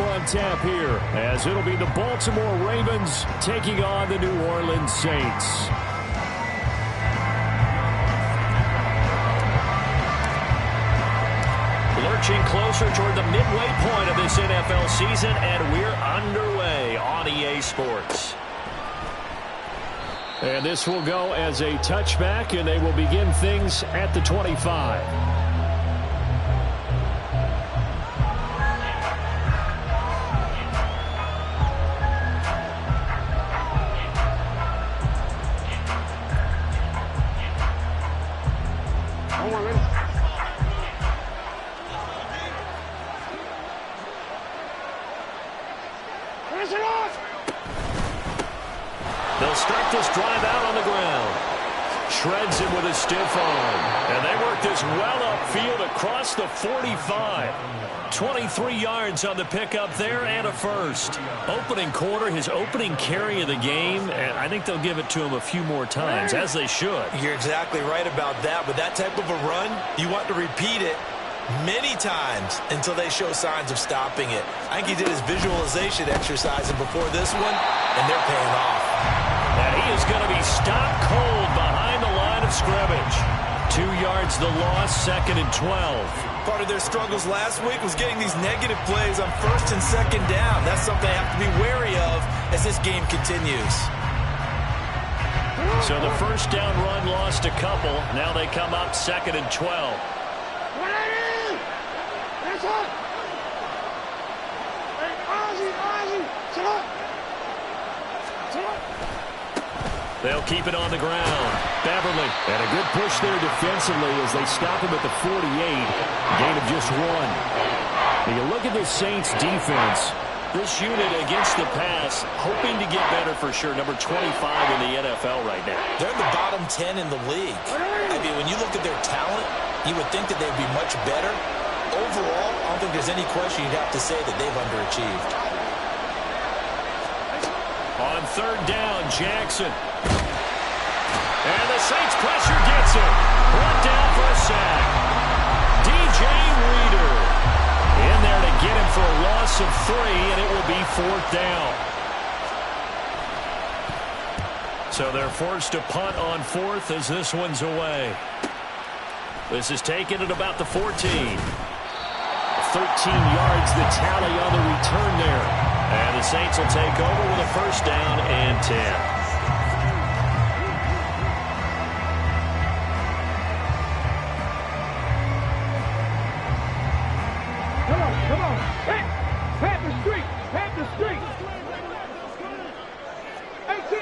on tap here, as it'll be the Baltimore Ravens taking on the New Orleans Saints. Lurching closer toward the midway point of this NFL season, and we're underway on EA Sports. And this will go as a touchback, and they will begin things at the 25. They'll start this drive out on the ground. Shreds him with a stiff arm. And they work this well upfield across the 45. 23 yards on the pickup there and a first. Opening quarter, his opening carry of the game, and I think they'll give it to him a few more times, as they should. You're exactly right about that. With that type of a run, you want to repeat it many times until they show signs of stopping it. I think he did his visualization exercise before this one, and they're paying off. And he is going to be stopped cold behind the line of scrimmage. 2 yards the loss, 2nd and 12. Part of their struggles last week was getting these negative plays on 1st and 2nd down. That's something they have to be wary of as this game continues. So the first down run lost a couple. Now they come up 2nd and 12. They'll keep it on the ground. Beverly. And a good push there defensively as they stop him at the 48. Gain of just 1. Now you look at this Saints defense. This unit against the pass, hoping to get better for sure. Number 25 in the NFL right now. They're in the bottom 10 in the league. I mean, when you look at their talent, you would think that they'd be much better. Overall, I don't think there's any question you'd have to say that they've underachieved. On 3rd down, Jackson. And the Saints pressure gets him. Brought down for a sack. DJ Reader in there to get him for a loss of 3, and it will be 4th down. So they're forced to punt on 4th as this one's away. This is taken at about the 14. 13 yards the tally on the return there. And the Saints will take over with a 1st down and 10. Come on. Pat the street. Pat the street.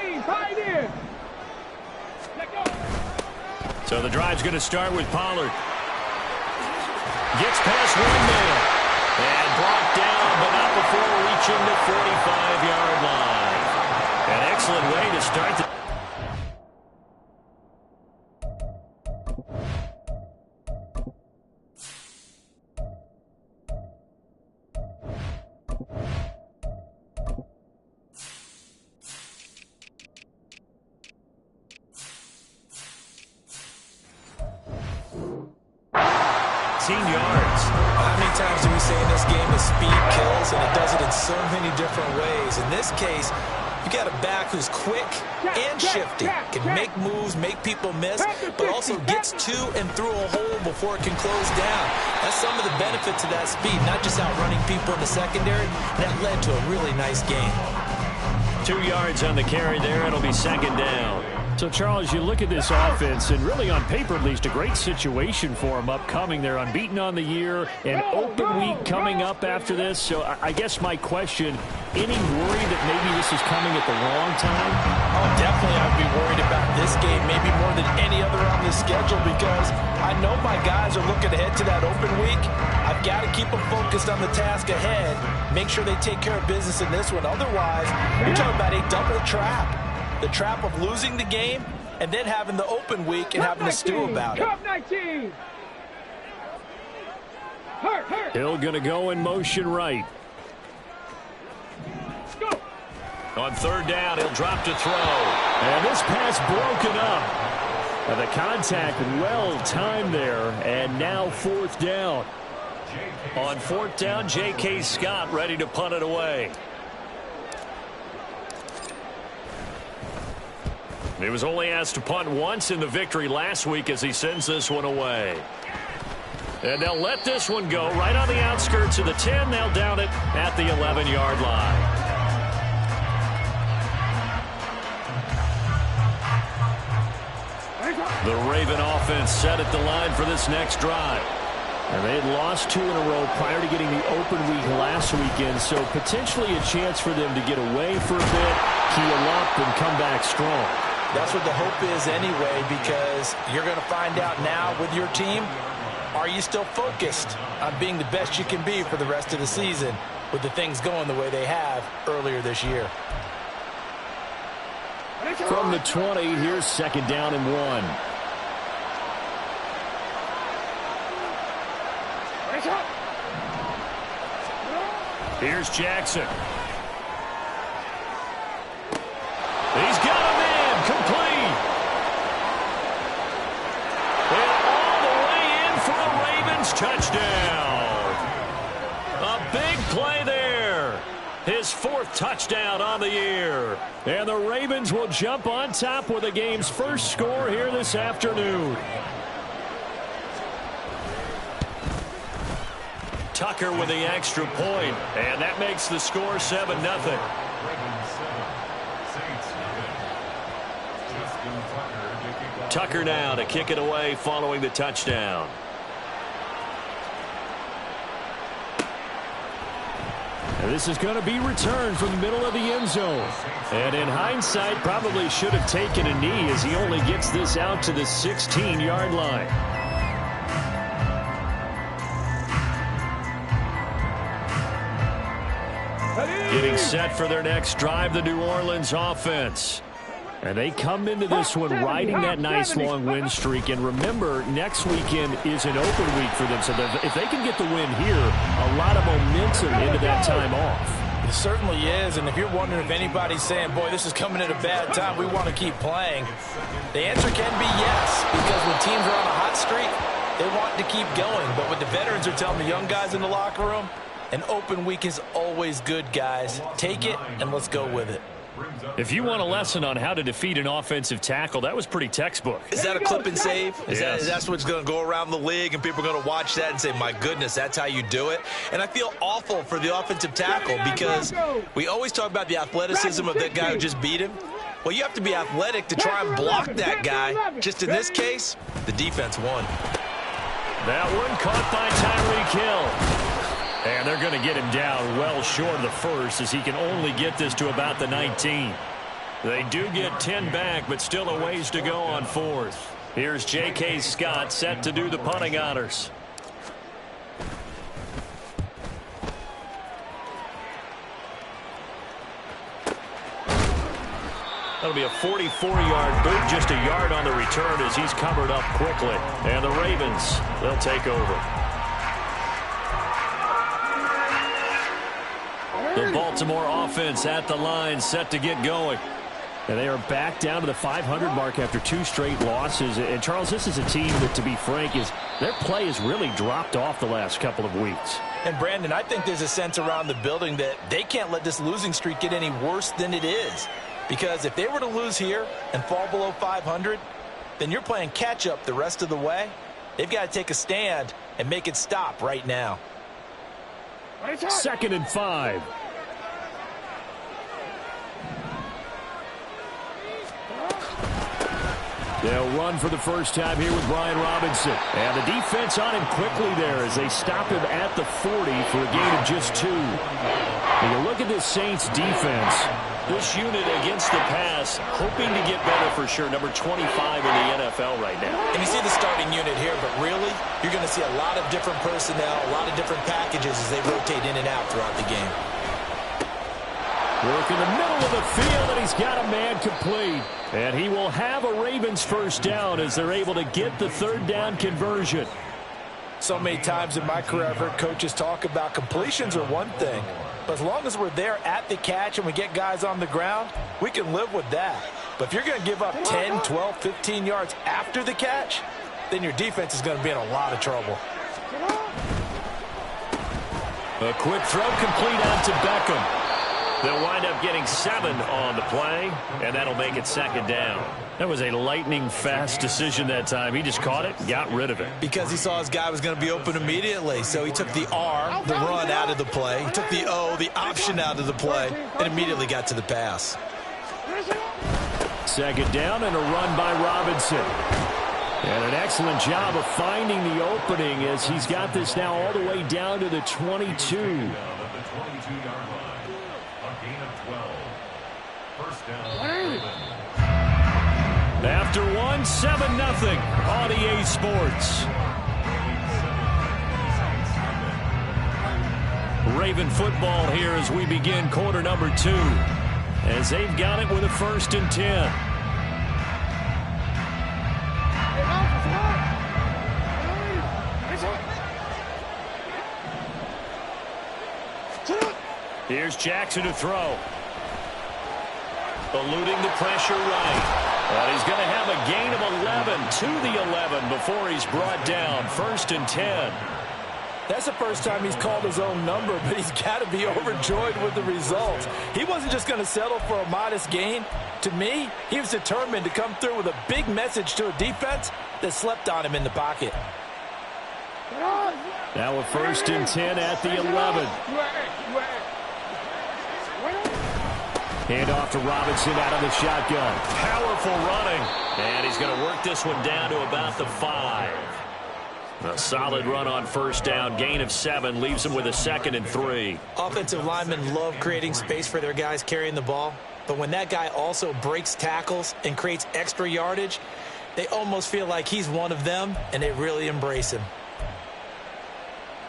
18, pioneer. Let go. So the drive's going to start with Pollard. Gets past one man. And brought down, but not before reaching the 45-yard line. An excellent way to start the... yards. How many times do we say in this game that speed kills, and it does it in so many different ways? In this case, you got a back who's quick and shifty, can make moves, make people miss, but also gets to and through a hole before it can close down. That's some of the benefits of that speed, not just outrunning people in the secondary. That led to a really nice game. 2 yards on the carry there. It'll be 2nd down. So, Charles, you look at this offense, and really on paper at least, a great situation for them upcoming. They're unbeaten on the year, an open week coming up after this. So I guess my question, any worry that maybe this is coming at the wrong time? Oh, definitely I'd be worried about this game, maybe more than any other on the schedule, because I know my guys are looking ahead to that open week. I've got to keep them focused on the task ahead, make sure they take care of business in this one. Otherwise, you're talking about a double trap. The trap of losing the game and then having the open week and having to stew about it. 19. Hill going to go in motion right. Go. On 3rd down, he'll drop to throw. And this pass broken up. And the contact well timed there, and now 4th down. On fourth down, J.K. Scott ready to punt it away. He was only asked to punt once in the victory last week as he sends this one away. And they'll let this one go right on the outskirts of the 10. They'll down it at the 11-yard line. The Raven offense set at the line for this next drive. And they had lost 2 in a row prior to getting the open week last weekend, so potentially a chance for them to get away for a bit, keel up, and come back strong. That's what the hope is anyway, because you're going to find out now with your team, are you still focused on being the best you can be for the rest of the season with the things going the way they have earlier this year? From the 20, here's second down and 1. Here's Jackson. He's got a man complete. And all the way in for a Ravens touchdown. A big play there. His 4th touchdown on the year. And the Ravens will jump on top with the game's first score here this afternoon. Tucker with the extra point, and that makes the score 7-0. Tucker now to kick it away following the touchdown. And this is going to be returned from the middle of the end zone. And in hindsight, probably should have taken a knee as he only gets this out to the 16-yard line. Getting set for their next drive, the New Orleans offense. And they come into this one riding that nice long win streak. And remember, next weekend is an open week for them. So if they can get the win here, a lot of momentum into that time off. It certainly is. And if you're wondering if anybody's saying, boy, this is coming at a bad time, we want to keep playing, the answer can be yes. Because when teams are on a hot streak, they want to keep going. But what the veterans are telling the young guys in the locker room, an open week is always good, guys. Take it and let's go with it. If you want a lesson on how to defeat an offensive tackle, that was pretty textbook. Is that a clip and save? Yes. That's what's going to go around the league, and people are going to watch that and say, my goodness, that's how you do it? And I feel awful for the offensive tackle because we always talk about the athleticism of that guy who just beat him. Well, you have to be athletic to try and block that guy. Just in this case, the defense won. That one caught by Tyreek Hill. And they're going to get him down well short of the first as he can only get this to about the 19. They do get 10 back, but still a ways to go on 4th. Here's J.K. Scott set to do the punting honors. That'll be a 44-yard boot, just a yard on the return as he's covered up quickly. And the Ravens, they'll take over. The Baltimore offense at the line, set to get going. And they are back down to the 500 mark after 2 straight losses. And, Charles, this is a team that, to be frank, their play has really dropped off the last couple of weeks. And, Brandon, I think there's a sense around the building that they can't let this losing streak get any worse than it is. Because if they were to lose here and fall below 500, then you're playing catch-up the rest of the way. They've got to take a stand and make it stop right now. 2nd and 5. They'll run for the first time here with Brian Robinson. And the defense on him quickly there as they stop him at the 40 for a gain of just 2. When you look at this Saints defense, this unit against the pass, hoping to get better for sure. Number 25 in the NFL right now. And you see the starting unit here, but really, you're going to see a lot of different personnel, a lot of different packages as they rotate in and out throughout the game. Work in the middle of the field, and he's got a man complete. And he will have a Ravens first down as they're able to get the 3rd down conversion. So many times in my career, I've heard coaches talk about completions are one thing. But as long as we're there at the catch and we get guys on the ground, we can live with that. But if you're going to give up 10, 12, 15 yards after the catch, then your defense is going to be in a lot of trouble. A quick throw complete out to Beckham. They'll wind up getting 7 on the play, and that'll make it second down. That was a lightning-fast decision that time. He just caught it, got rid of it. Because he saw his guy was going to be open immediately. So he took the R, the run, out of the play. He took the O, the option, out of the play, and immediately got to the pass. Second down and a run by Robinson. And an excellent job of finding the opening as he's got this now all the way down to the 22. After one, 7-0 on EA Sports. Raven football here as we begin quarter number 2. As they've got it with a 1st and 10. Here's Jackson to throw. Eluding the pressure right. And he's going to have a gain of 11 to the 11 before he's brought down. 1st and 10. That's the first time he's called his own number, but he's got to be overjoyed with the results. He wasn't just going to settle for a modest gain. To me, he was determined to come through with a big message to a defense that slept on him in the pocket. Now a 1st and 10 at the 11. Hand off to Robinson out of the shotgun. Powerful running. And he's going to work this one down to about the 5. A solid run on 1st down. Gain of 7 leaves him with a 2nd and 3. Offensive linemen love creating space for their guys carrying the ball. But when that guy also breaks tackles and creates extra yardage, they almost feel like he's one of them, and they really embrace him.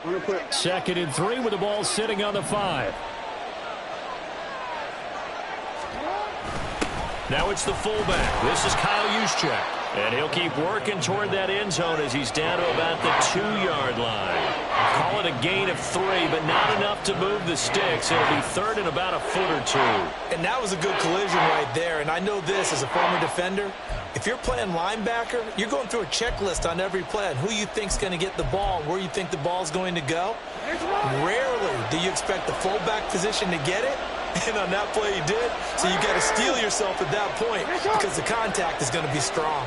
2nd and 3 with the ball sitting on the 5. Now it's the fullback. This is Kyle Juszczyk. And he'll keep working toward that end zone as he's down to about the 2-yard line. Call it a gain of 3, but not enough to move the sticks. It'll be 3rd and about a foot or 2. And that was a good collision right there. And I know this as a former defender. If you're playing linebacker, you're going through a checklist on every play on who you think's going to get the ball and where you think the ball's going to go. Rarely do you expect the fullback position to get it. And on that play he did. So you got to steel yourself at that point because the contact is going to be strong.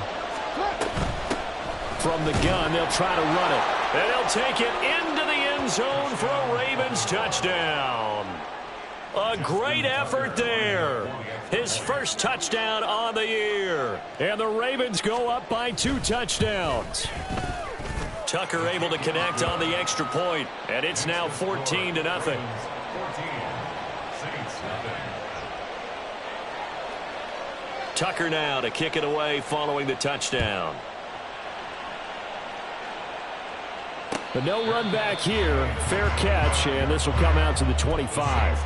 From the gun, they'll try to run it. And they'll take it into the end zone for a Ravens touchdown. A great effort there. His first touchdown on the year. And the Ravens go up by 2 touchdowns. Tucker able to connect on the extra point. And it's now 14-0. Tucker now to kick it away following the touchdown. But no run back here. Fair catch, and this will come out to the 25.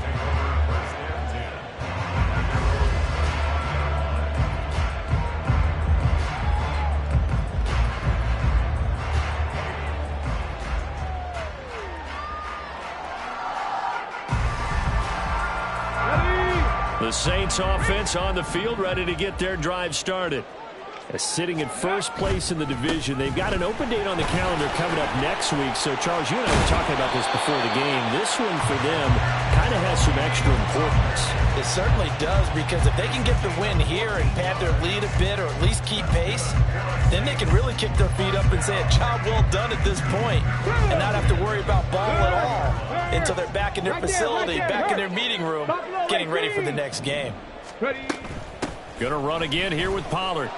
The Saints offense on the field, ready to get their drive started. Sitting in first place in the division. They've got an open date on the calendar coming up next week. So, Charles, you and I were talking about this before the game. This one for them kind of has some extra importance. It certainly does, because if they can get the win here and pad their lead a bit or at least keep pace, then they can really kick their feet up and say a job well done at this point and not have to worry about ball at all until they're back in their facility, back in their meeting room, getting ready for the next game. Gonna run again here with Pollard.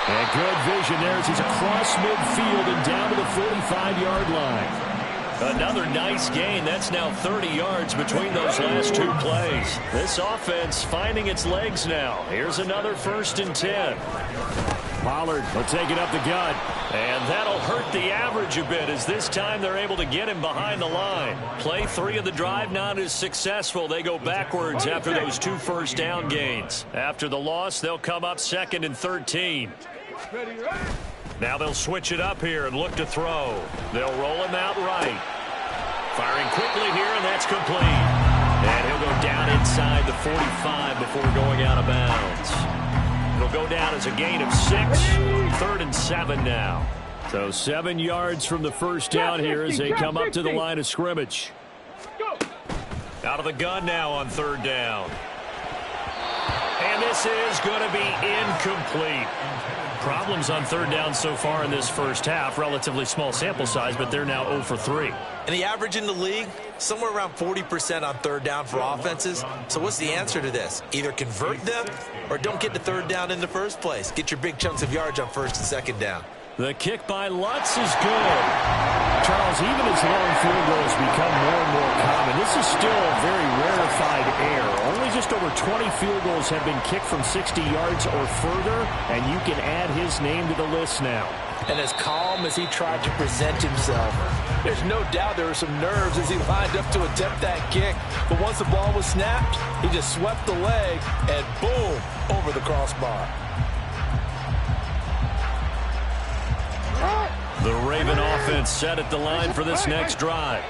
And good vision there as he's across midfield and down to the 45-yard line. Another nice gain. That's now 30 yards between those last 2 plays. This offense finding its legs now. Here's another 1st and 10. Pollard will take it up the gut. And that'll hurt the average a bit as this time they're able to get him behind the line. Play 3 of the drive not as successful. They go backwards after those 2 first down gains. After the loss, they'll come up 2nd and 13. Now they'll switch it up here and look to throw. They'll roll him out right. Firing quickly here, and that's complete. And he'll go down inside the 45 before going out of bounds. It'll go down as a gain of 6. 3rd and 7 now. So 7 yards from the first down here as they come up to the line of scrimmage. Out of the gun now on third down. And this is going to be incomplete. Problems on third down so far in this first half. Relatively small sample size, but they're now 0 for 3. And the average in the league, somewhere around 40% on third down for offenses. So what's the answer to this? Either convert them or don't get to third down in the first place. Get your big chunks of yards on first and second down. The kick by Lutz is good. Charles, even as long field goals become more and more common, this is still a very rarefied air. Only just over 20 field goals have been kicked from 60 yards or further, and you can add his name to the list now. And as calm as he tried to present himself, there's no doubt there were some nerves as he lined up to attempt that kick. But once the ball was snapped, he just swept the leg and boom, over the crossbar. The Raven offense set at the line for this next drive.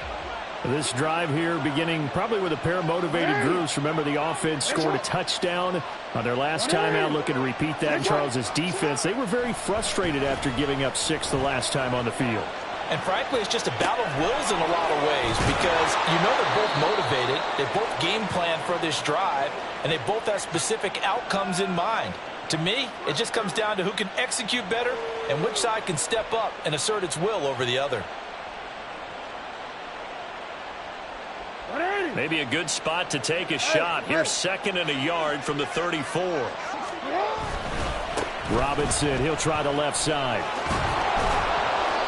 This drive here beginning probably with a pair of motivated groups. Remember, the offense scored a touchdown on their last time out, looking to repeat that in Charles's defense. They were very frustrated after giving up 6 the last time on the field. And frankly, it's just a battle of wills in a lot of ways because you know they're both motivated. They both game plan for this drive, and they both have specific outcomes in mind. To me, it just comes down to who can execute better and which side can step up and assert its will over the other. Maybe a good spot to take a shot. Here's 2nd and a yard from the 34. Robinson, he'll try the left side.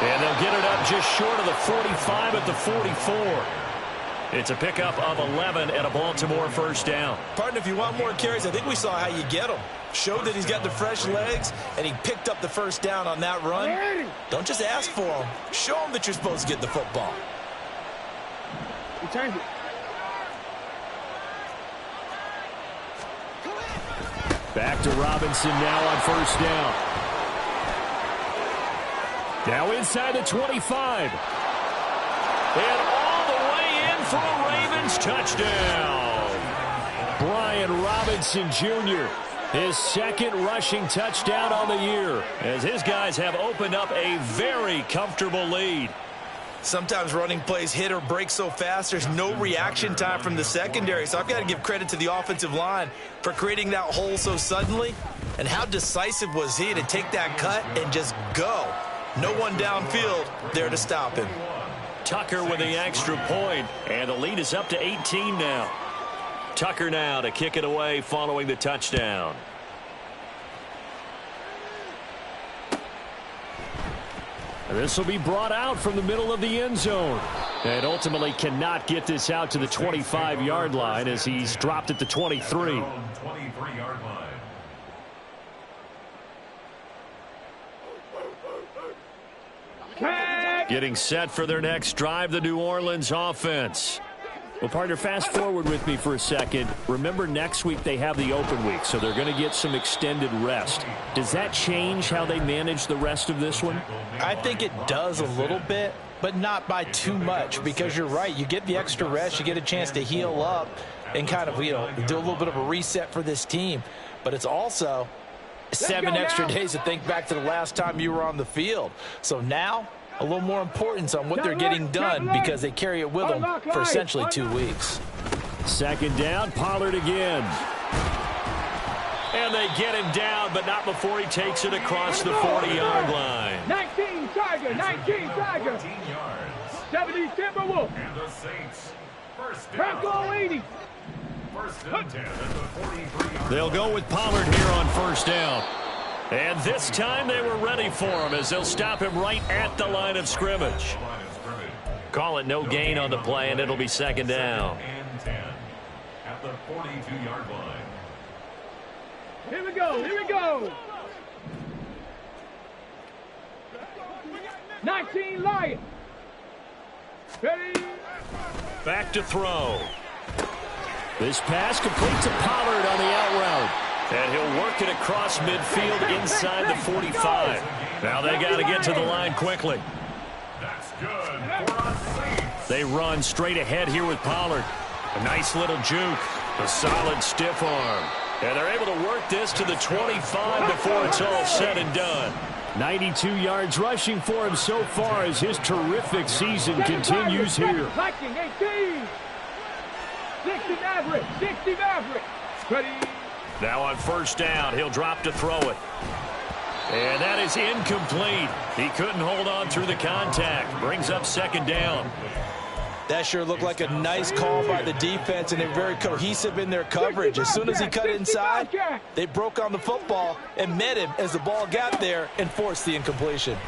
And they'll get it up just short of the 45 at the 44. It's a pickup of 11 and a Baltimore first down. Partner, if you want more carries, I think we saw how you get them. Showed that he's got the fresh legs, and he picked up the first down on that run. Don't just ask for him. Show him that you're supposed to get the football. He turned it. Back to Robinson now on first down. Now inside the 25. And all the way in for a Ravens touchdown. Brian Robinson Jr., his 2nd rushing touchdown on the year, as his guys have opened up a very comfortable lead. Sometimes running plays hit or break so fast, there's no reaction time from the secondary. So I've got to give credit to the offensive line for creating that hole so suddenly. And how decisive was he to take that cut and just go? No one downfield there to stop him. Tucker with the extra point, and the lead is up to 18 now. Tucker now to kick it away following the touchdown. This will be brought out from the middle of the end zone. And ultimately cannot get this out to the 25-yard line as he's dropped at the 23. 23-yard line. Getting set for their next drive, the New Orleans offense. Well, partner, fast forward with me for a second. Remember, next week they have the open week, so they're going to get some extended rest. Does that change how they manage the rest of this one? I think it does a little bit, but not by too much, because you're right. You get the extra rest, you get a chance to heal up and kind of, do a little bit of a reset for this team. But it's also 7 extra days to think back to the last time you were on the field. So now, a little more importance on what they're getting done because they carry it with them for essentially 2 weeks. 2nd down, Pollard again. And they get him down, but not before he takes it across the 40-yard line. 19 Tiger, 19 Tiger. 70 Timberwolf. And the Saints. First down. Bronco 80. First and 10 at the 43-yard. They'll go with Pollard here on first down. And this time they were ready for him as they'll stop him right at the line of scrimmage. Call it no gain on the play, and it'll be 2nd down. And 10 at the 42-yard line. Here we go, here we go. 19 Lions. Ready. Back to throw. This pass complete to Pollard on the out route. And he'll work it across midfield inside the 45. Now they got to get to the line quickly. That's good for a Saints. They run straight ahead here with Pollard. A nice little juke. A solid stiff arm. And they're able to work this to the 25 before it's all said and done. 92 yards rushing for him so far as his terrific season continues here. Liking 18. 60 Maverick. 60 Maverick. Ready. Now on first down, he'll drop to throw it. And that is incomplete. He couldn't hold on through the contact. Brings up second down. That sure looked like a nice call by the defense, and they're very cohesive in their coverage. As soon as he cut inside, they broke on the football and met him as the ball got there and forced the incompletion.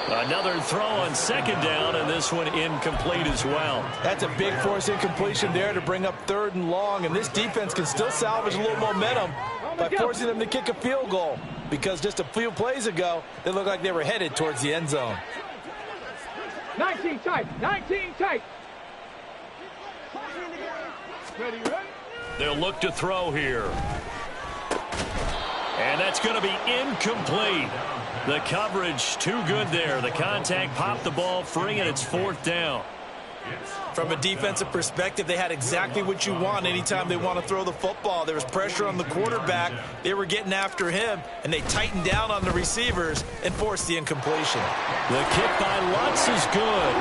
Another throw on second down, and this one incomplete as well. That's a big force incompletion there to bring up third and long, and this defense can still salvage a little momentum by forcing them to kick a field goal, because just a few plays ago, they looked like they were headed towards the end zone. 19 tight. 19 tight. Ready, ready. They'll look to throw here. And that's going to be incomplete. The coverage too good there. The contact popped the ball free, and it's fourth down. From a defensive perspective, they had exactly what you want anytime they want to throw the football. There was pressure on the quarterback. They were getting after him, and they tightened down on the receivers and forced the incompletion. The kick by Lutz is good.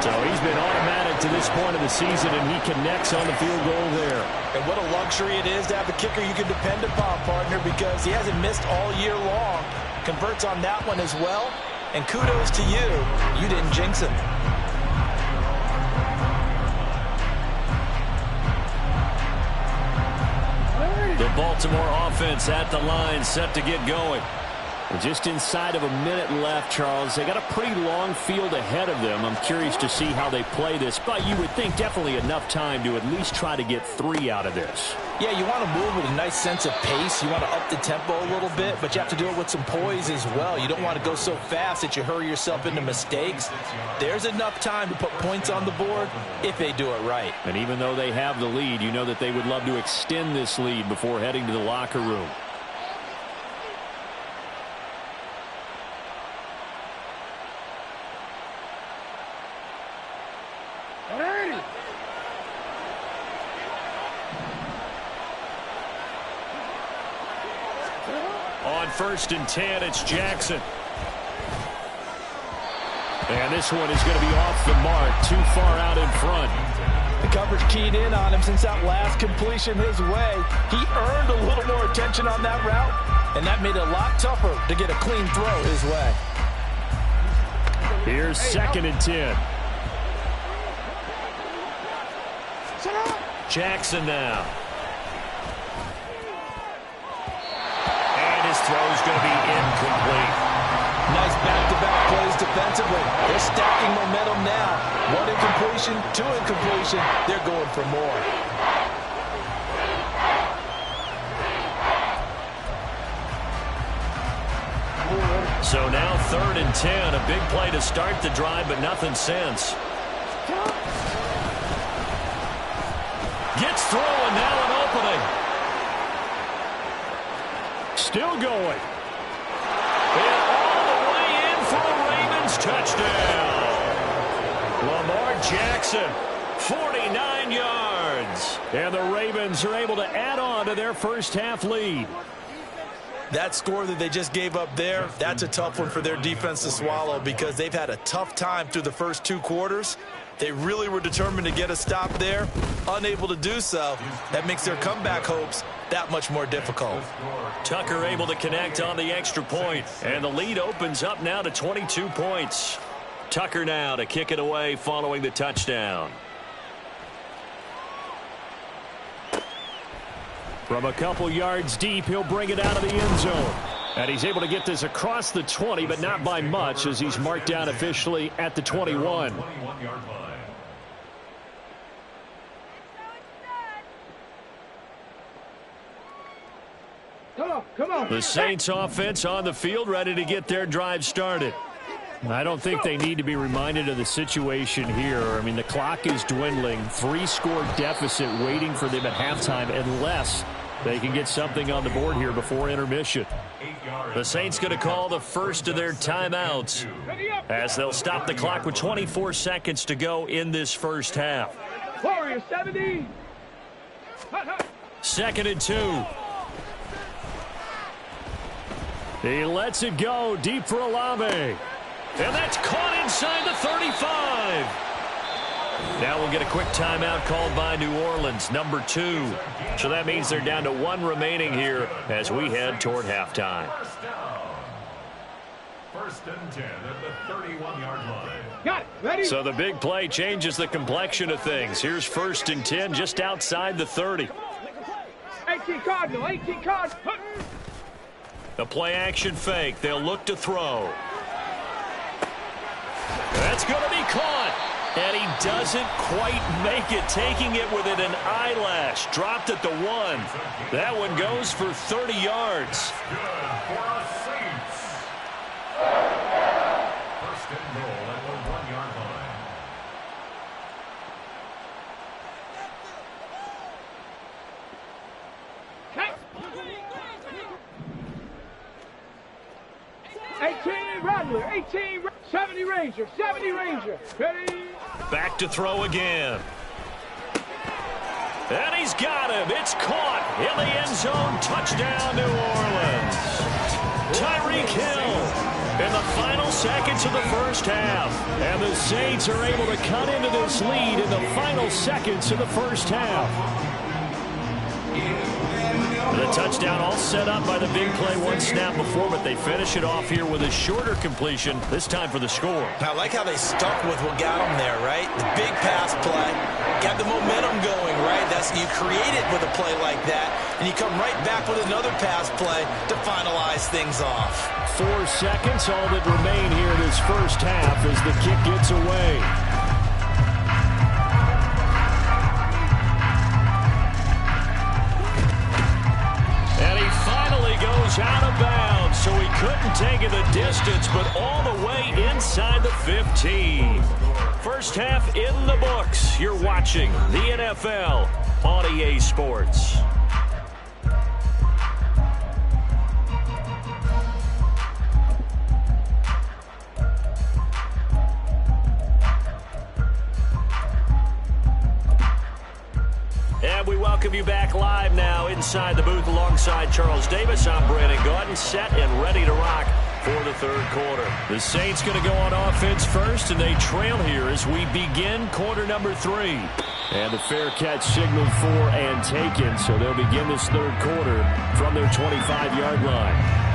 So he's been automatic to this point of the season, and he connects on the field goal there. And what a luxury it is to have a kicker you can depend upon, partner, because he hasn't missed all year long. Converts on that one as well. And kudos to you. You didn't jinx him. The Baltimore offense at the line, set to get going. Just inside of a minute left, Charles. They got a pretty long field ahead of them. I'm curious to see how they play this, but you would think definitely enough time to at least try to get 3 out of this. Yeah, you want to move with a nice sense of pace. You want to up the tempo a little bit, but you have to do it with some poise as well. You don't want to go so fast that you hurry yourself into mistakes. There's enough time to put points on the board if they do it right. And even though they have the lead, you know that they would love to extend this lead before heading to the locker room. On first and 10, it's Jackson. And this one is going to be off the mark, too far out in front. The coverage keyed in on him since that last completion his way. He earned a little more attention on that route, and that made it a lot tougher to get a clean throw his way. Here's second and 10. Jackson now. And his throw is going to be incomplete. Nice back-to-back plays defensively. They're stacking momentum now. 1 incompletion, 2 incompletion. They're going for more. So now third and 10. A big play to start the drive, but nothing since. Gets through, and now an opening. Still going. And all the way in for the Ravens touchdown. Lamar Jackson, 49 yards. And the Ravens are able to add on to their first half lead. That score that they just gave up there, that's a tough one for their defense to swallow because they've had a tough time through the first 2 quarters. They really were determined to get a stop there, unable to do so. That makes their comeback hopes that much more difficult. Tucker able to connect on the extra point, and the lead opens up now to 22 points. Tucker now to kick it away following the touchdown. From a couple yards deep, he'll bring it out of the end zone. And he's able to get this across the 20, but not by much, as he's marked down officially at the 21. Come on. The Saints offense on the field, ready to get their drive started. I don't think they need to be reminded of the situation here. I mean, the clock is dwindling. 3-score deficit waiting for them at halftime unless they can get something on the board here before intermission. The Saints going to call the first of their timeouts as they'll stop the clock with 24 seconds to go in this first half. Warriors 70. Second and 2. He lets it go deep for Olave. And that's caught inside the 35. Now we'll get a quick timeout called by New Orleans, number 2. So that means they're down to 1 remaining here as we head toward halftime. First and 10 at the 31-yard line. Got it. Ready? So the big play changes the complexion of things. Here's 1st and 10 just outside the 30. 18 Cardinal, 18 Cardinal. The play action fake. They'll look to throw. That's going to be caught. And he doesn't quite make it, taking it within an eyelash. Dropped at the 1. That one goes for 30 yards. Good for a Saints. First and goal at the 1-yard line. Okay. 18 Rattler, 18 70 Ranger, 70 Ranger. Ready? Back to throw again. And he's got him. It's caught in the end zone. Touchdown, New Orleans. Tyreek Hill in the final seconds of the first half. And the Saints are able to cut into this lead in the final seconds of the first half. The touchdown all set up by the big play one snap before, but they finish it off here with a shorter completion, this time for the score. I like how they stuck with what got them there, right? The big pass play, got the momentum going, right? You create it with a play like that, and you come right back with another pass play to finalize things off. 4 seconds, all that remain here in this first half as the kick gets away. Goes out of bounds, so he couldn't take it the distance, but all the way inside the 15. First half in the books. You're watching the NFL on EA Sports. And we welcome you back live now inside the booth alongside Charles Davis. I'm Brandon Gaudin, set and ready to rock for the third quarter. The Saints going to go on offense first, and they trail here as we begin quarter number 3. And the fair catch signaled for and taken, so they'll begin this third quarter from their 25-yard line.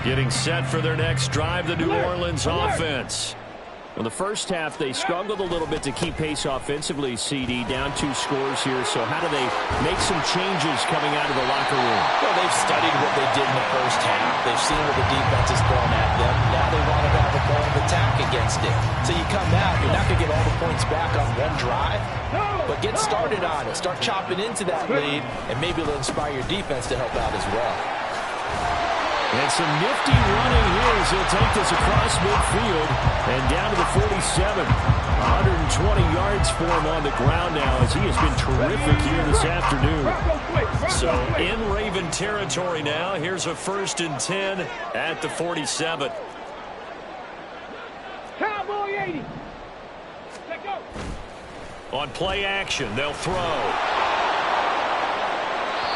Getting set for their next drive, the New Orleans offense. In the first half, they struggled a little bit to keep pace offensively, CD, down 2 scores here. So how do they make some changes coming out of the locker room? Well, they've studied what they did in the first half. They've seen what the defense is throwing at them. Now they want to have a plan of attack against it. So you come out, you're not going to get all the points back on one drive, but get started on it. Start chopping into that lead, and maybe it'll inspire your defense to help out as well. And some nifty running here as he'll take this across midfield and down to the 47. 120 yards for him on the ground now as he has been terrific here this afternoon. So in Raven territory now. Here's a 1st and 10 at the 47. Cowboy 80. Let go. On play action, they'll throw.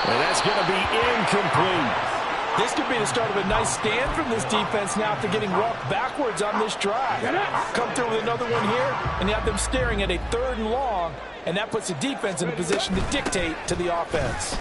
And that's going to be incomplete. This could be the start of a nice stand from this defense now after getting walked backwards on this drive. Come through with another one here, and you have them staring at a 3rd and long, and that puts the defense in a position to dictate to the offense.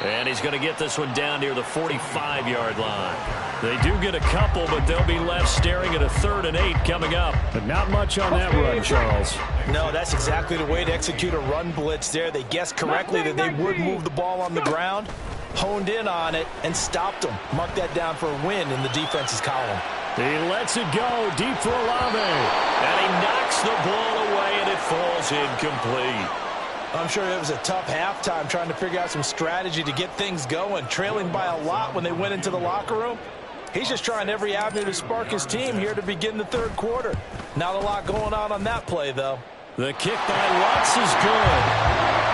And he's going to get this one down near the 45-yard line. They do get a couple, but they'll be left staring at a 3rd and 8 coming up. But not much on that run, Charles. No, that's exactly the way to execute a run blitz there. They guessed correctly that they would move the ball on the ground, honed in on it, and stopped them. Mark that down for a win in the defense's column. He lets it go deep for Olave. And he knocks the ball away, and it falls incomplete. I'm sure it was a tough halftime trying to figure out some strategy to get things going. Trailing by a lot when they went into the locker room. He's just trying every avenue to spark his team here to begin the third quarter. Not a lot going on that play, though. The kick by Lutz is good.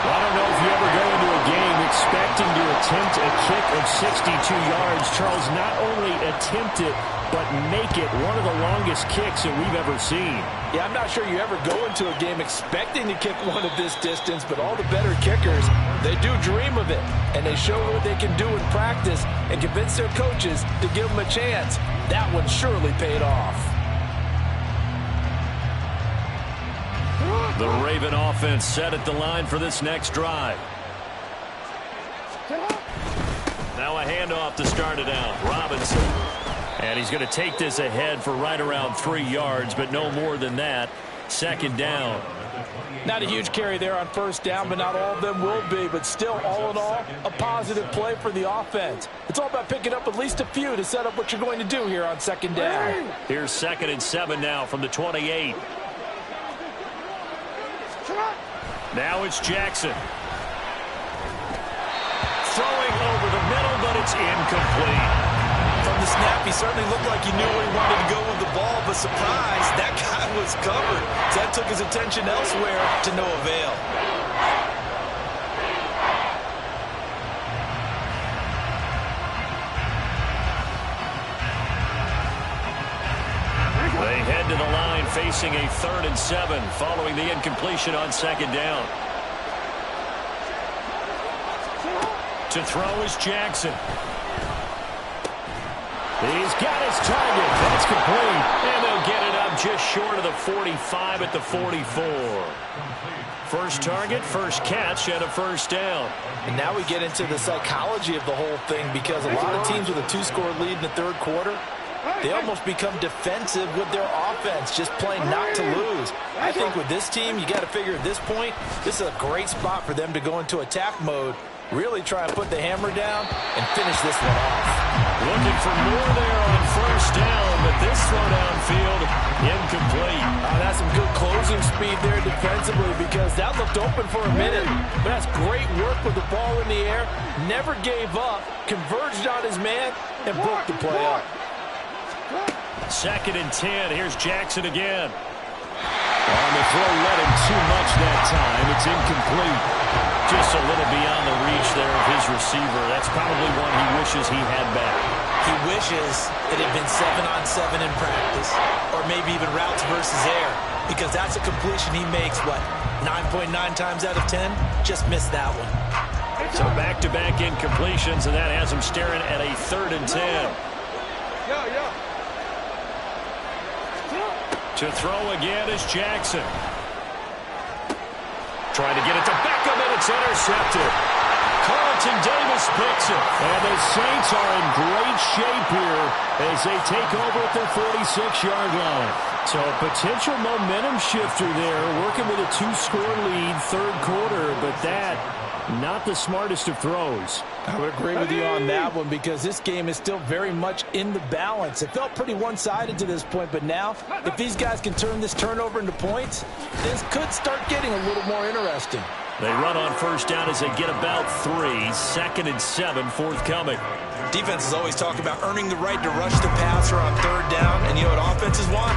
Well, I don't know if you ever go into a game expecting to attempt a kick of 62 yards. Charles, not only attempt it, but make it one of the longest kicks that we've ever seen. Yeah, I'm not sure you ever go into a game expecting to kick one of this distance, but all the better kickers, they do dream of it, and they show what they can do in practice and convince their coaches to give them a chance. That one surely paid off. The Raven offense set at the line for this next drive. Now a handoff to start it out. Robinson. And he's going to take this ahead for right around 3 yards, but no more than that. Second down. Not a huge carry there on first down, but not all of them will be. But still, all in all, a positive play for the offense. It's all about picking up at least a few to set up what you're going to do here on second down. Here's 2nd and 7 now from the 28. Now it's Jackson. Throwing over the middle, but it's incomplete. From the snap, he certainly looked like he knew where he wanted to go with the ball, but surprise, that guy was covered. So that took his attention elsewhere to no avail. They head to the line facing a 3rd and 7 following the incompletion on second down. To throw is Jackson. He's got his target. That's complete. And they'll get it up just short of the 45 at the 44. First target, first catch, and a first down. And now we get into the psychology of the whole thing, because a lot of teams with a 2-score lead in the third quarter, they almost become defensive with their offense, just playing not to lose. I think with this team, you got to figure at this point, this is a great spot for them to go into attack mode, really try and put the hammer down and finish this one off. Looking for more there on first down, but this throw downfield incomplete. That's some good closing speed there defensively, because that looked open for a minute. But that's great work with the ball in the air. Never gave up, converged on his man, and broke the play up. 2nd and 10. Here's Jackson again. On the throw, led him too much that time. It's incomplete. Just a little beyond the reach there of his receiver. That's probably one he wishes he had back. He wishes it had been 7-on-7 in practice, or maybe even routes versus air, because that's a completion he makes, what, 9.9 times out of 10? Just missed that one. So back-to-back incompletions, and that has him staring at a 3rd and 10. To throw again is Jackson. Trying to get it to Beckham, and it's intercepted. Carlton Davis picks it. And the Saints are in great shape here as they take over at their 46-yard line. So a potential momentum shifter there, working with a 2-score lead, third quarter, but that, not the smartest of throws. I would agree with you on that one, because this game is still very much in the balance. It felt pretty one-sided to this point, but now, if these guys can turn this turnover into points, this could start getting a little more interesting. They run on first down as they get about 3. 2nd and 7 forthcoming. Defenses always talk about earning the right to rush the passer on third down, and you know what offenses want?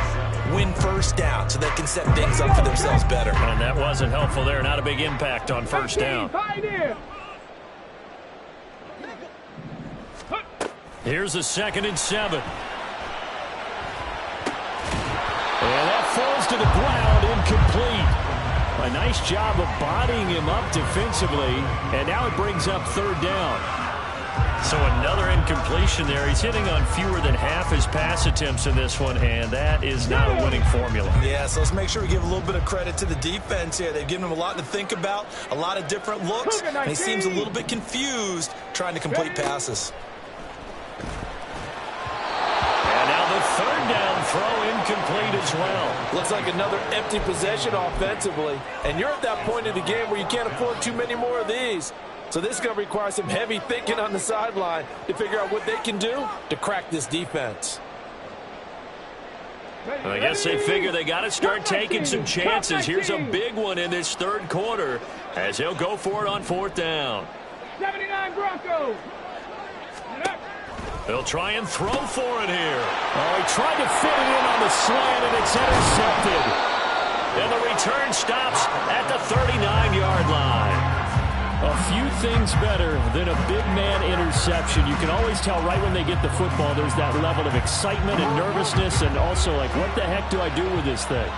Win first down so they can set things up for themselves better. And that wasn't helpful there. Not a big impact on first down. Here's a 2nd and 7. And that falls to the ground, incomplete. A nice job of bodying him up defensively, and now it brings up 3rd down. So another incompletion there. He's hitting on fewer than half his pass attempts in this one, and that is not a winning formula. Yeah, so let's make sure we give a little bit of credit to the defense here. They've given him a lot to think about, a lot of different looks, and he seems a little bit confused trying to complete passes. And now the 3rd down throw incomplete as well. Looks like another empty possession offensively, and you're at that point in the game where you can't afford too many more of these. So this is going to require some heavy thinking on the sideline to figure out what they can do to crack this defense. I guess they figure they got to start taking some chances. Here's a big one in this third quarter as he'll go for it on 4th down. 79 Broncos. They'll try and throw for it here. Oh, he tried to fit it in on the slant, and it's intercepted. And the return stops at the 39-yard line. A few things better than a big man interception. You can always tell right when they get the football, there's that level of excitement and nervousness, and also like, what the heck do I do with this thing?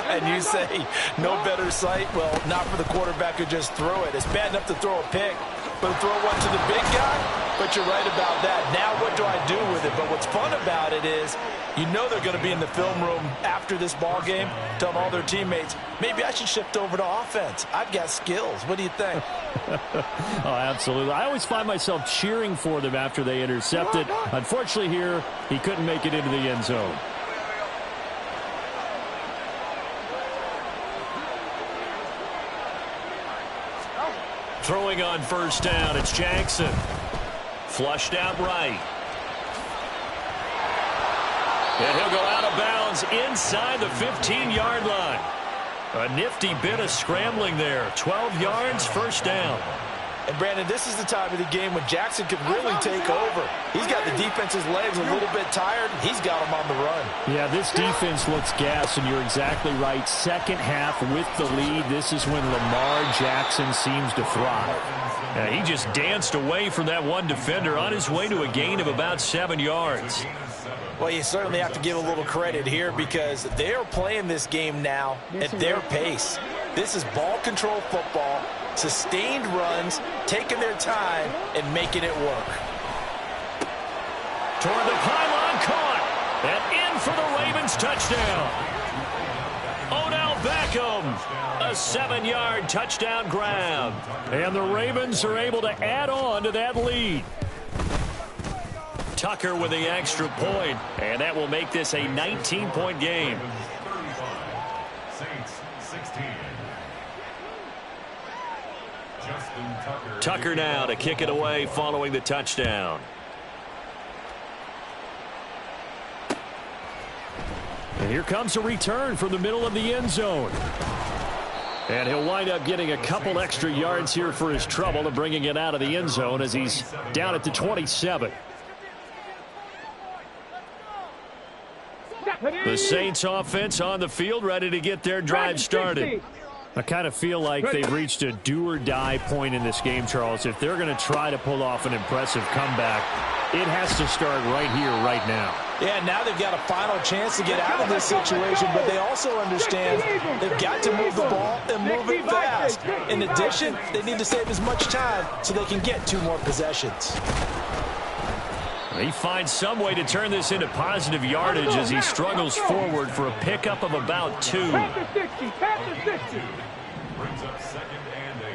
And you say, no better sight? Well, not for the quarterback who just threw it. It's bad enough to throw a pick, but to throw one to the big guy? But you're right about that. Now what do I do with it? But what's fun about it is, you know they're going to be in the film room after this ball game, telling all their teammates, maybe I should shift over to offense. I've got skills. What do you think? Oh, absolutely. I always find myself cheering for them after they intercept it. Unfortunately here, he couldn't make it into the end zone. Throwing on first down, it's Jackson. Flushed out right. And he'll go out of bounds inside the 15-yard line. A nifty bit of scrambling there. 12 yards, first down. And, Brandon, this is the time of the game when Jackson can really take over. He's got the defense's legs a little bit tired. He's got them on the run. Yeah, this defense looks gassed, and you're exactly right. Second half with the lead, this is when Lamar Jackson seems to thrive. Yeah, he just danced away from that one defender on his way to a gain of about 7 yards. Well, you certainly have to give a little credit here because they are playing this game now at their pace. This is ball control football, sustained runs, taking their time, and making it work. Toward the pylon, caught, and in for the Ravens touchdown. Odell Beckham, a 7-yard touchdown grab. And the Ravens are able to add on to that lead. Tucker with the extra point, and that will make this a 19-point game. 35, Saints 16. Justin Tucker now to kick it away following the touchdown. And here comes a return from the middle of the end zone. And he'll wind up getting a couple extra yards here for his trouble and bringing it out of the end zone as he's down at the 27. The Saints offense on the field, ready to get their drive started. I kind of feel like they've reached a do-or-die point in this game, Charles. If they're going to try to pull off an impressive comeback, it has to start right here, right now. Yeah, now they've got a final chance to get out of this situation, but they also understand they've got to move the ball and move it fast. In addition, they need to save as much time so they can get 2 more possessions. He finds some way to turn this into positive yardage as he struggles forward for a pickup of about 2. Panther 60, Panther 60. brings up 2nd and 8.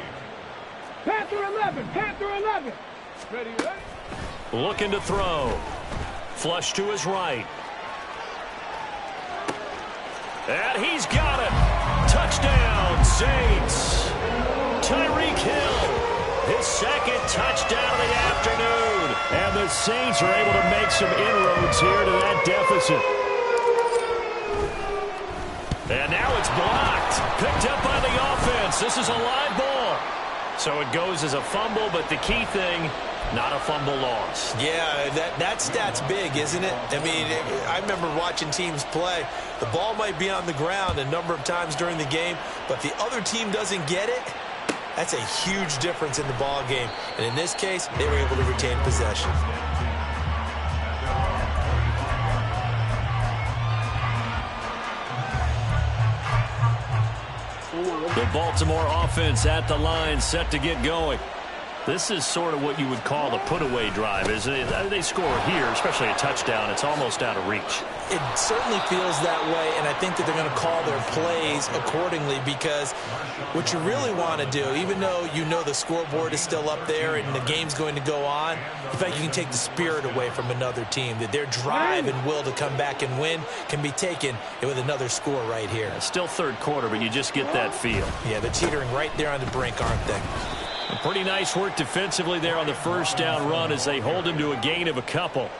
Panther 11, Panther 11. Ready, ready? Looking to throw. Flush to his right. And he's got it. Touchdown, Saints. Tyreek Hill. His 2nd touchdown of the afternoon. And the Saints are able to make some inroads here to that deficit. And now it's blocked. Picked up by the offense. This is a live ball. So it goes as a fumble, but the key thing, not a fumble loss. Yeah, that stat's big, isn't it? I mean, I remember watching teams play. The ball might be on the ground a number of times during the game, but the other team doesn't get it. That's a huge difference in the ball game. And in this case, they were able to retain possession. The Baltimore offense at the line, set to get going. This is sort of what you would call the put-away drive, isn't it? They score here, especially a touchdown. It's almost out of reach. It certainly feels that way, and I think that they're going to call their plays accordingly because what you really want to do, even though you know the scoreboard is still up there and the game's going to go on, in fact, you can take the spirit away from another team, that their drive and will to come back and win can be taken with another score right here. Still 3rd quarter, but you just get that feel. Yeah, they're teetering right there on the brink, aren't they? Pretty nice work defensively there on the first down run as they hold him to a gain of a couple.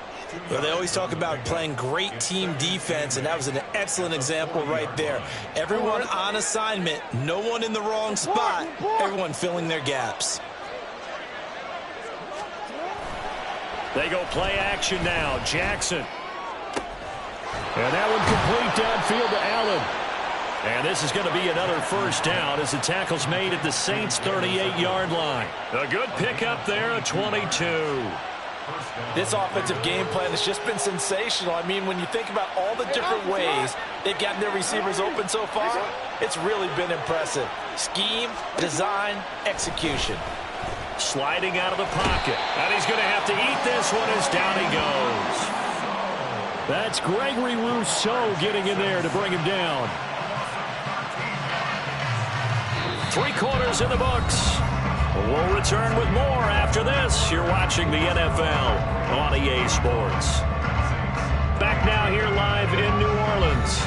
Well, they always talk about playing great team defense, and that was an excellent example right there. Everyone on assignment, no one in the wrong spot, everyone filling their gaps. They go play action now. Jackson. And that one complete downfield to Allen. And this is going to be another first down as the tackle's made at the Saints' 38-yard line. A good pickup there, a 22. This offensive game plan has just been sensational. I mean, when you think about all the different ways they've gotten their receivers open so far, it's really been impressive. Scheme, design, execution. Sliding out of the pocket. And he's going to have to eat this one as down he goes. That's Gregory Rousseau getting in there to bring him down. 3 quarters in the books. We'll return with more after this. You're watching the NFL on EA Sports. Back now here live in New Orleans.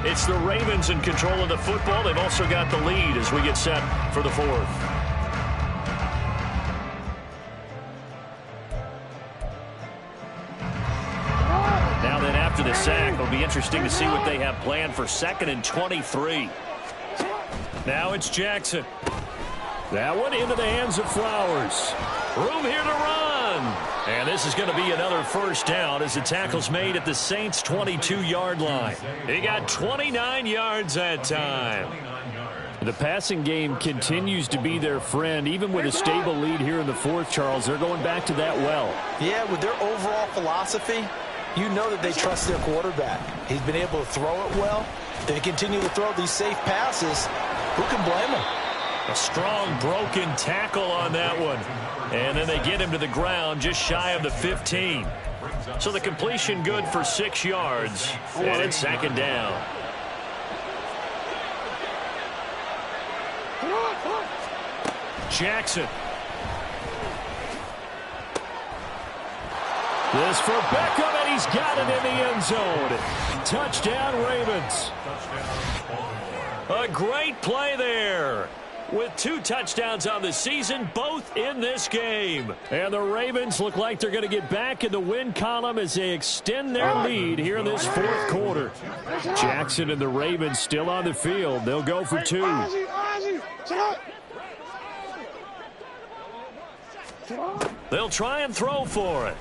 It's the Ravens in control of the football. They've also got the lead as we get set for the 4th. Now then, after the sack, it'll be interesting to see what they have planned for 2nd and 23. Now it's Jackson. That one into the hands of Flowers. Room here to run. And this is going to be another first down as the tackle's made at the Saints' 22-yard line. He got 29 yards that time. The passing game continues to be their friend. Even with a stable lead here in the 4th, Charles, they're going back to that well. Yeah, with their overall philosophy, you know that they trust their quarterback. He's been able to throw it well. They continue to throw these safe passes. Who can blame them? A strong broken tackle on that one. And then they get him to the ground just shy of the 15. So the completion good for 6 yards. And it's 2nd down. Jackson. This for Beckham, and he's got it in the end zone. Touchdown, Ravens. A great play there. With 2 touchdowns on the season, both in this game. And the Ravens look like they're going to get back in the win column as they extend their lead here in this 4th quarter. Jackson and the Ravens still on the field. They'll go for 2. They'll try and throw for it.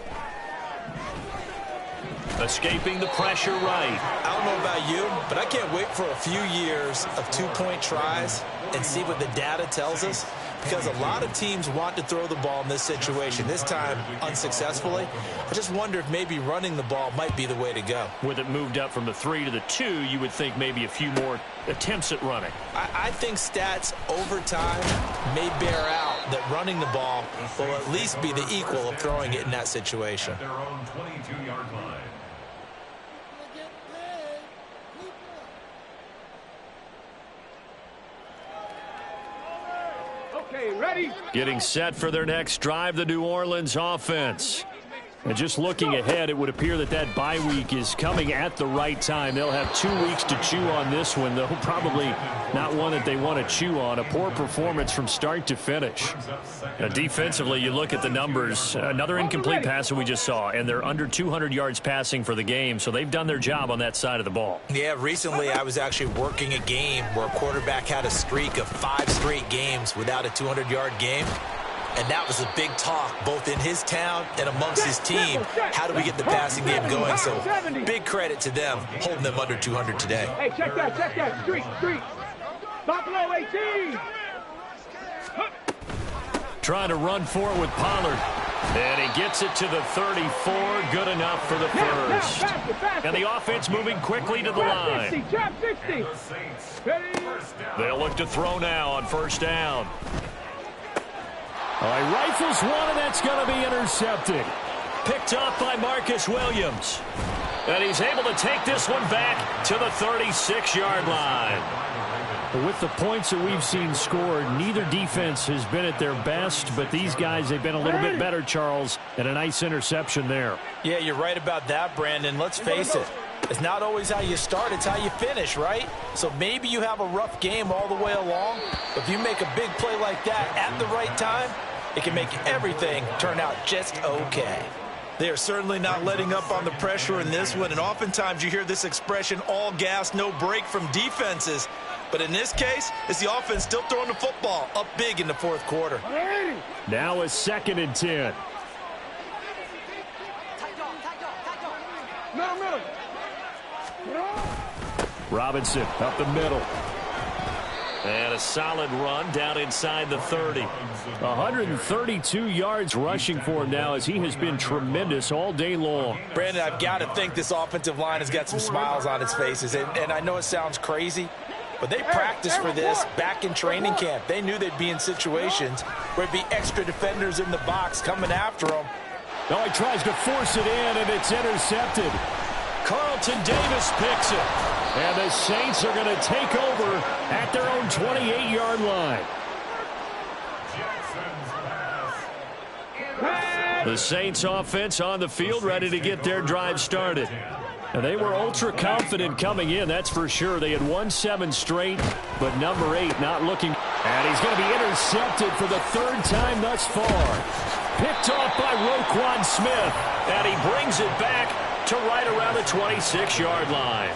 Escaping the pressure right. I don't know about you, but I can't wait for a few years of 2-point tries and see what the data tells us, because a lot of teams want to throw the ball in this situation, this time unsuccessfully. I just wonder if maybe running the ball might be the way to go. With it moved up from the 3 to the 2, you would think maybe a few more attempts at running. I think stats over time may bear out that running the ball will at least be the equal of throwing it in that situation. Their own 22-yard line. Okay, ready? Getting set for their next drive, the New Orleans offense. And just looking ahead, it would appear that that bye week is coming at the right time. They'll have 2 weeks to chew on this one, though probably not one that they want to chew on. A poor performance from start to finish. Now, defensively, you look at the numbers. Another incomplete pass that we just saw, and they're under 200 yards passing for the game, so they've done their job on that side of the ball. Yeah, recently I was actually working a game where a quarterback had a streak of 5 straight games without a 200-yard game. And that was a big talk, both in his town and amongst his team. How do we get the passing game going? So big credit to them, holding them under 200 today. Hey, check that. Street. Buffalo 18. Trying to run for it with Pollard. And he gets it to the 34. Good enough for the first. And the offense moving quickly to the line. Trap 60. They'll look to throw now on first down. All right, rifles one, and that's going to be intercepted. Picked off by Marcus Williams. And he's able to take this one back to the 36-yard line. With the points that we've seen scored, neither defense has been at their best, but these guys, they've been a little bit better, Charles, and a nice interception there. Yeah, you're right about that, Brandon. Let's face it. It's not always how you start, it's how you finish, right? So maybe you have a rough game all the way along, but if you make a big play like that at the right time, it can make everything turn out just okay. They are certainly not letting up on the pressure in this one, and oftentimes you hear this expression, all gas, no break from defenses. But in this case, it's the offense still throwing the football up big in the 4th quarter. Now a 2nd and 10. Robinson up the middle. And a solid run down inside the 30. 132 yards rushing for him now as he has been tremendous all day long. Brandon, I've got to think this offensive line has got some smiles on its faces. And I know it sounds crazy, but they practiced for this back in training camp. They knew they'd be in situations where there'd be extra defenders in the box coming after them. Oh, he tries to force it in, and it's intercepted. Carlton Davis picks it. And the Saints are going to take over at their own 28-yard line. The Saints offense on the field ready to get their drive started. And they were ultra confident coming in, that's for sure. They had won 7 straight, but number 8 not looking. And he's going to be intercepted for the 3rd time thus far. Picked off by Roquan Smith. And he brings it back to right around the 26-yard line.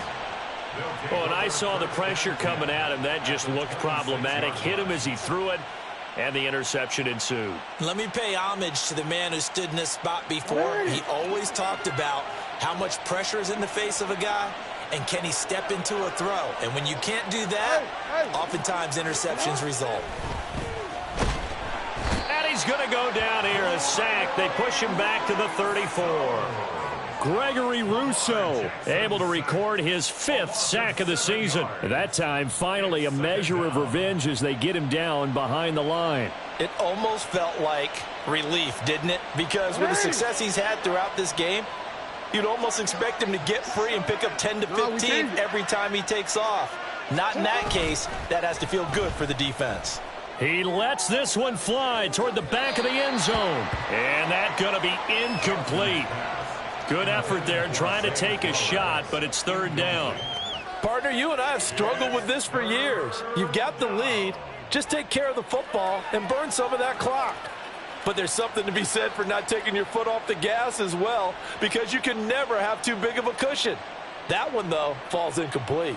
Oh, and I saw the pressure coming at him. That just looked problematic. Hit him as he threw it, and the interception ensued. Let me pay homage to the man who stood in this spot before. He always talked about how much pressure is in the face of a guy, and can he step into a throw. And when you can't do that, oftentimes interceptions result. And he's going to go down here, a sack. They push him back to the 34. Gregory Rousseau able to record his 5th sack of the season. That time, finally, a measure of revenge as they get him down behind the line. It almost felt like relief, didn't it? Because with the success he's had throughout this game, you'd almost expect him to get free and pick up 10 to 15 every time he takes off. Not in that case. That has to feel good for the defense. He lets this one fly toward the back of the end zone. And that's going to be incomplete. Good effort there trying to take a shot, but it's 3rd down. Partner, you and I have struggled with this for years. You've got the lead. Just take care of the football and burn some of that clock. But there's something to be said for not taking your foot off the gas as well, because you can never have too big of a cushion. That one, though, falls incomplete.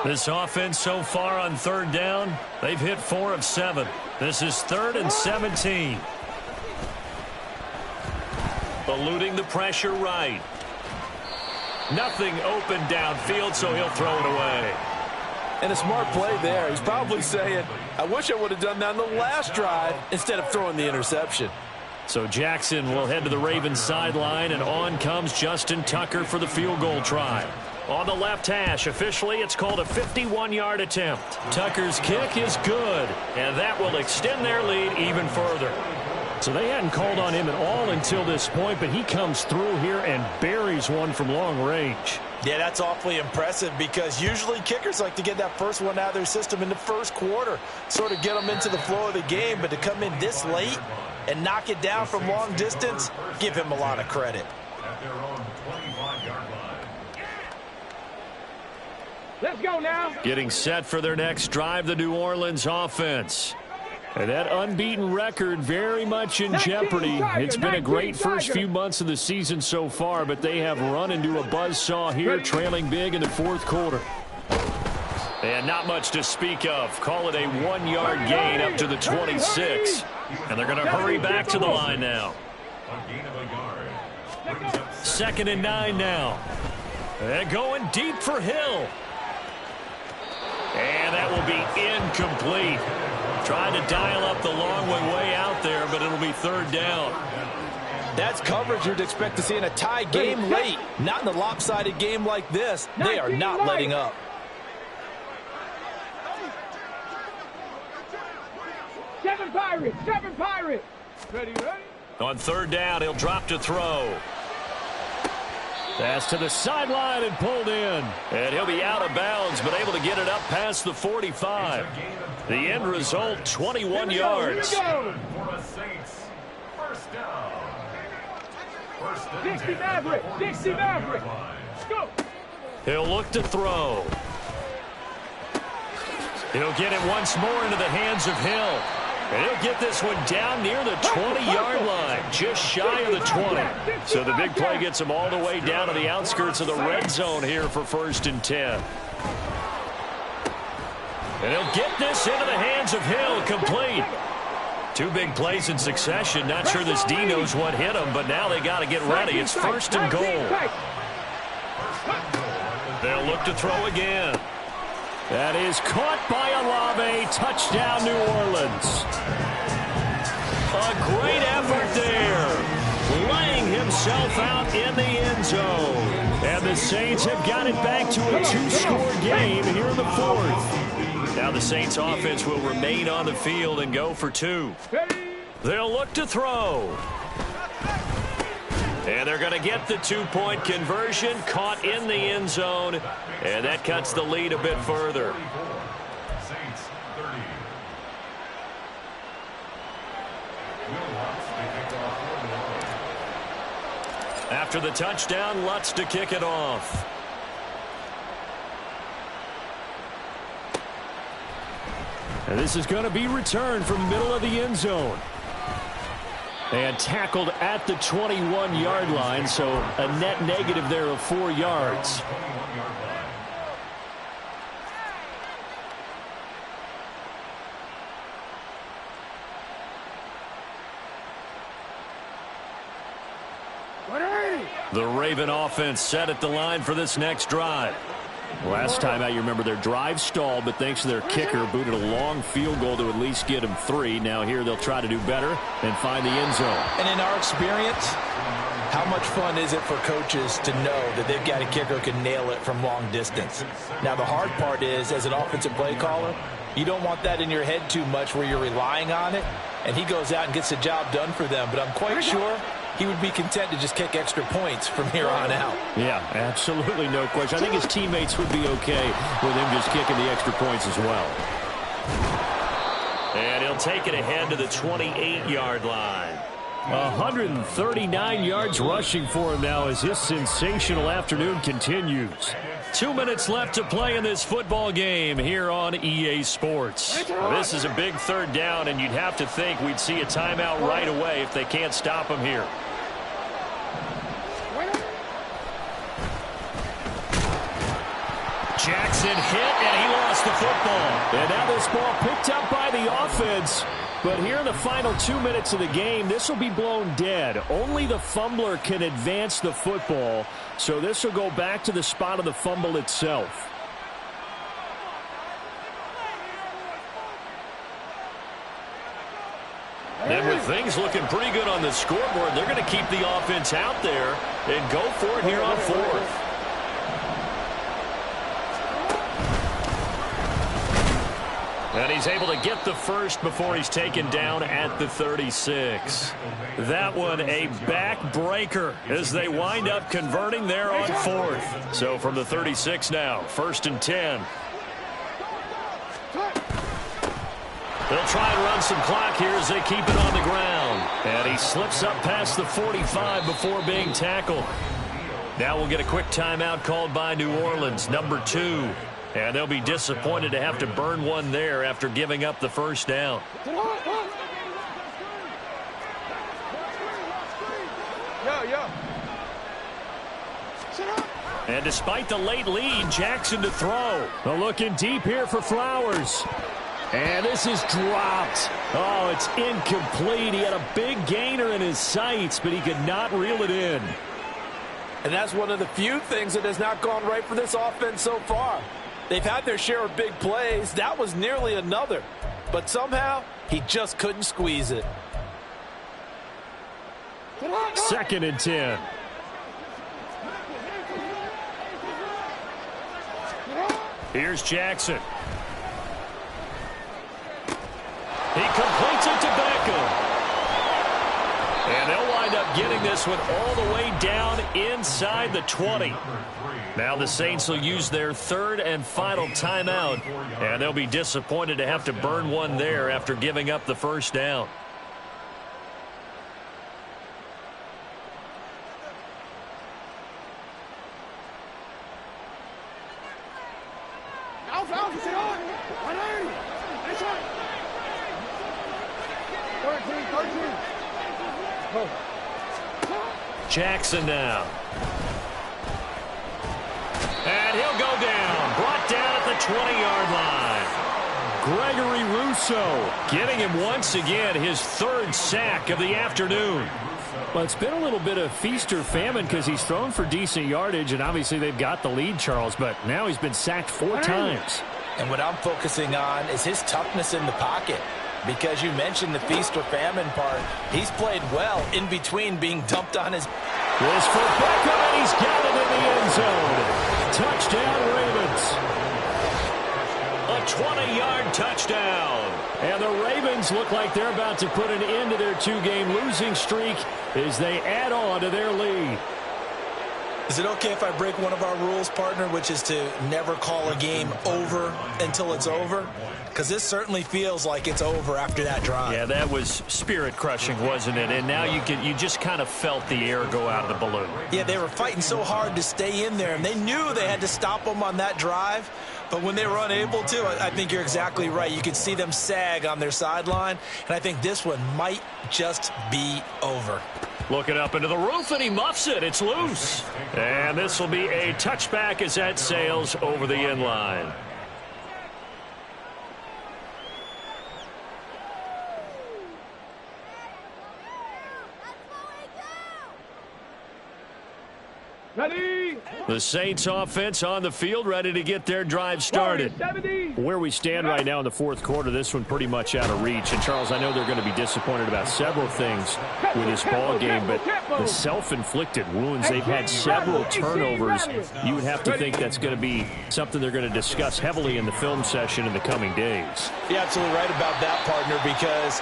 This offense so far on 3rd down, they've hit 4 of 7. This is 3rd and 17. Eluding the pressure right. Nothing open downfield, so he'll throw it away. And a smart play there. He's probably saying, I wish I would have done that on the last drive instead of throwing the interception. So Jackson will head to the Ravens sideline, and on comes Justin Tucker for the field goal try. On the left hash, officially it's called a 51-yard attempt. Tucker's kick is good, and that will extend their lead even further. So they hadn't called on him at all until this point, but he comes through here and buries one from long range. Yeah, that's awfully impressive because usually kickers like to get that first one out of their system in the first quarter, sort of get them into the flow of the game, but to come in this late and knock it down from long distance, give him a lot of credit. At their own 25-yard line. Let's go now. Getting set for their next drive, the New Orleans offense. And that unbeaten record very much in jeopardy. It's been a great first few months of the season so far, but they have run into a buzzsaw here, trailing big in the 4th quarter. And not much to speak of. Call it a 1-yard gain up to the 26. And they're going to hurry back to the line now. A gain of a yard. 2nd and 9 now. They're going deep for Hill. And that will be incomplete. Trying to dial up the long way out there, but it'll be 3rd down. That's coverage you'd expect to see in a tie game late. Not in a lopsided game like this. They are not letting up. Seven Pirates. Ready. On 3rd down, he'll drop to throw. Pass to the sideline and pulled in. And he'll be out of bounds, but able to get it up past the 45. The end result, 21 yards. For the Saints. First down. 60 Maverick. Go. He'll look to throw. He'll get it once more into the hands of Hill. And he'll get this one down near the 20-yard line, just shy of the 20. So the big play gets him all the way down to the outskirts of the red zone here for 1st and 10. And he'll get this into the hands of Hill, complete. Two big plays in succession. Not sure this D knows what hit him, but now they got to get ready. It's first and goal. They'll look to throw again. That is caught by Olave. Touchdown, New Orleans. A great effort there. Laying himself out in the end zone. And the Saints have got it back to a two-score game here in the fourth. Now the Saints offense will remain on the field and go for two. They'll look to throw. And they're going to get the two-point conversion, caught in the end zone, and that cuts the lead a bit further. Saints 30. After the touchdown, Lutz to kick it off. And this is going to be returned from middle of the end zone. And tackled at the 21-yard line, so a net negative there of 4 yards. The Raven offense set at the line for this next drive. Last time out, you remember their drive stalled, but thanks to their kicker, booted a long field goal to at least get them 3. Now here they'll try to do better and find the end zone. And in our experience, how much fun is it for coaches to know that they've got a kicker who can nail it from long distance? Now the hard part is, as an offensive play caller, you don't want that in your head too much where you're relying on it, and he goes out and gets the job done for them. But I'm quite sure he would be content to just kick extra points from here on out. Yeah, absolutely no question. I think his teammates would be okay with him just kicking the extra points as well. And he'll take it ahead to the 28-yard line. 139 yards rushing for him now as his sensational afternoon continues. 2 minutes left to play in this football game here on EA Sports. This is a big third down, and you'd have to think we'd see a timeout right away if they can't stop him here. Jackson hit, and he lost the football. And now this ball picked up by the offense. But here in the final 2 minutes of the game, this will be blown dead. Only the fumbler can advance the football, so this will go back to the spot of the fumble itself. And with things looking pretty good on the scoreboard, they're going to keep the offense out there and go for it here on fourth. And he's able to get the first before he's taken down at the 36. That one a backbreaker as they wind up converting there on fourth. So from the 36 now, 1st and 10. They'll try and run some clock here as they keep it on the ground. And he slips up past the 45 before being tackled. Now we'll get a quick timeout called by New Orleans, number 2. And they'll be disappointed to have to burn one there after giving up the first down. And despite the late lead, Jackson to throw. Looking deep here for Flowers. And this is dropped. Oh, it's incomplete. He had a big gainer in his sights, but he could not reel it in. And that's one of the few things that has not gone right for this offense so far. They've had their share of big plays. That was nearly another. But somehow, he just couldn't squeeze it. 2nd and 10. Here's Jackson. He completes it to Beckham. And they'll wind up getting this one all the way down inside the 20. Now the Saints will use their 3rd and final timeout, and they'll be disappointed to have to burn one there after giving up the first down. Jackson now. And he'll go down. Brought down at the 20-yard line. Gregory Rousseau getting him once again his third sack of the afternoon. Well, it's been a little bit of feast or famine because he's thrown for decent yardage, and obviously they've got the lead, Charles, but now he's been sacked 4 times. And what I'm focusing on is his toughness in the pocket. Because you mentioned the feast or famine part, he's played well in between being dumped on his... This for Beckham, and he's got it in the end zone. Touchdown, Ravens. A 20-yard touchdown. And the Ravens look like they're about to put an end to their 2-game losing streak as they add on to their lead. Is it okay if I break one of our rules, partner, which is to never call a game over until it's over? Because this certainly feels like it's over after that drive. Yeah, that was spirit-crushing, wasn't it? And now you just kind of felt the air go out of the balloon. Yeah, they were fighting so hard to stay in there, and they knew they had to stop them on that drive. But when they were unable to, I think you're exactly right. You could see them sag on their sideline, and I think this one might just be over. Looking up into the roof, and he muffs it. It's loose. And this will be a touchback as that sails over the end line. Ready? The Saints offense on the field, ready to get their drive started. Where we stand right now in the fourth quarter, this one pretty much out of reach. And, Charles, I know they're going to be disappointed about several things with this ball game, but the self-inflicted wounds, they've had several turnovers. You would have to think that's going to be something they're going to discuss heavily in the film session in the coming days. You're absolutely right about that, partner, because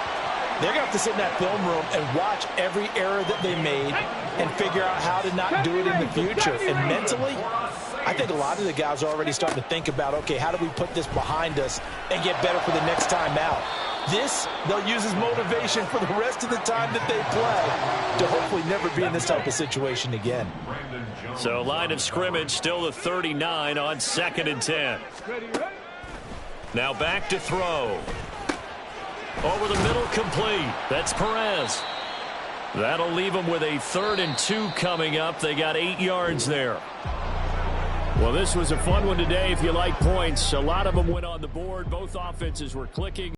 they're going to have to sit in that film room and watch every error that they made and figure out how to not do it in the future. And mentally, I think a lot of the guys are already starting to think about, okay, how do we put this behind us and get better for the next time out? This, they'll use as motivation for the rest of the time that they play to hopefully never be in this type of situation again. So line of scrimmage still the 39 on 2nd and 10. Now back to throw. Over the middle, complete. That's Perez. That'll leave them with a 3rd and 2 coming up. They got 8 yards there. Well, this was a fun one today if you like points. A lot of them went on the board. Both offenses were clicking.